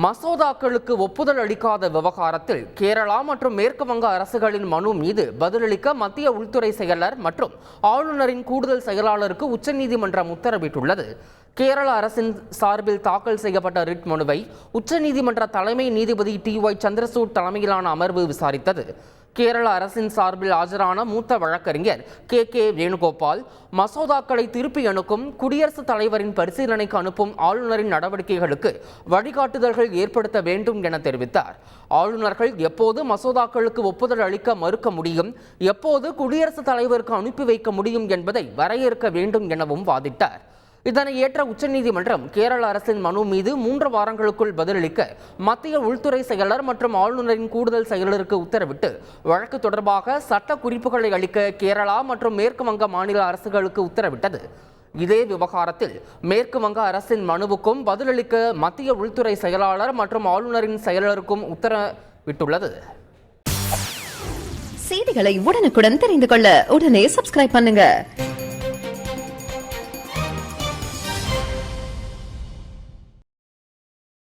மசோதாக்களுக்கு ஒப்புதல் அளிக்காத விவகாரத்தில் கேரளா மற்றும் மேற்கு வங்க அரசுகளின் மனு மீது பதிலளிக்க மத்திய உள்துறை செயலர் மற்றும் ஆளுநரின் கூடுதல் செயலாளருக்கு உச்சநீதிமன்றம் உத்தரவிட்டுள்ளது. கேரள அரசின் சார்பில் தாக்கல் செய்யப்பட்ட ரிட் மனுவை உச்சநீதிமன்ற தலைமை நீதிபதி TY சந்திரசூட் தலைமையிலான அமர்வு விசாரித்தது. கேரள அரசின் சார்பில் ஆஜரான மூத்த வழக்கறிஞர் KK வேணுகோபால் மசோதாக்களை திருப்பி அனுப்பும் குடியரசுத் தலைவரின் பரிசீலனைக்கு அனுப்பும் ஆளுநரின் நடவடிக்கைகளுக்கு வழிகாட்டுதல்கள் ஏற்படுத்த வேண்டும் என தெரிவித்தார். ஆளுநர்கள் எப்போது மசோதாக்களுக்கு ஒப்புதல் அளிக்க மறுக்க முடியும், எப்போது குடியரசுத் தலைவருக்கு அனுப்பி வைக்க முடியும் என்பதை வரையறுக்க வேண்டும் எனவும் வாதிட்டார். இதனை ஏற்ற உச்சநீதிமன்றம் கேரள அரசின் மனு மீது 3 வாரங்களுக்குள் பதிலளிக்க மத்திய உள்துறை செயலர் மற்றும் ஆளுநரின் கூடுதல் செயலருக்கு உத்தரவிட்டு வழக்கு தொடர்பாக சட்ட குறிப்புகளை அளிக்க கேரளா மற்றும் மேற்கு வங்க மாநில அரசுகளுக்கு உத்தரவிட்டது. இதே விவகாரத்தில் மேற்கு வங்க அரசின் மனுவுக்கும் பதிலளிக்க மத்திய உள்துறை செயலாளர் மற்றும் ஆளுநரின் செயலருக்கும் உத்தரவிட்டுள்ளது. செய்திகளை உடனுக்குடன் தெரிந்து கொள்ள உடனே சப்ஸ்கிரைப் பண்ணுங்க.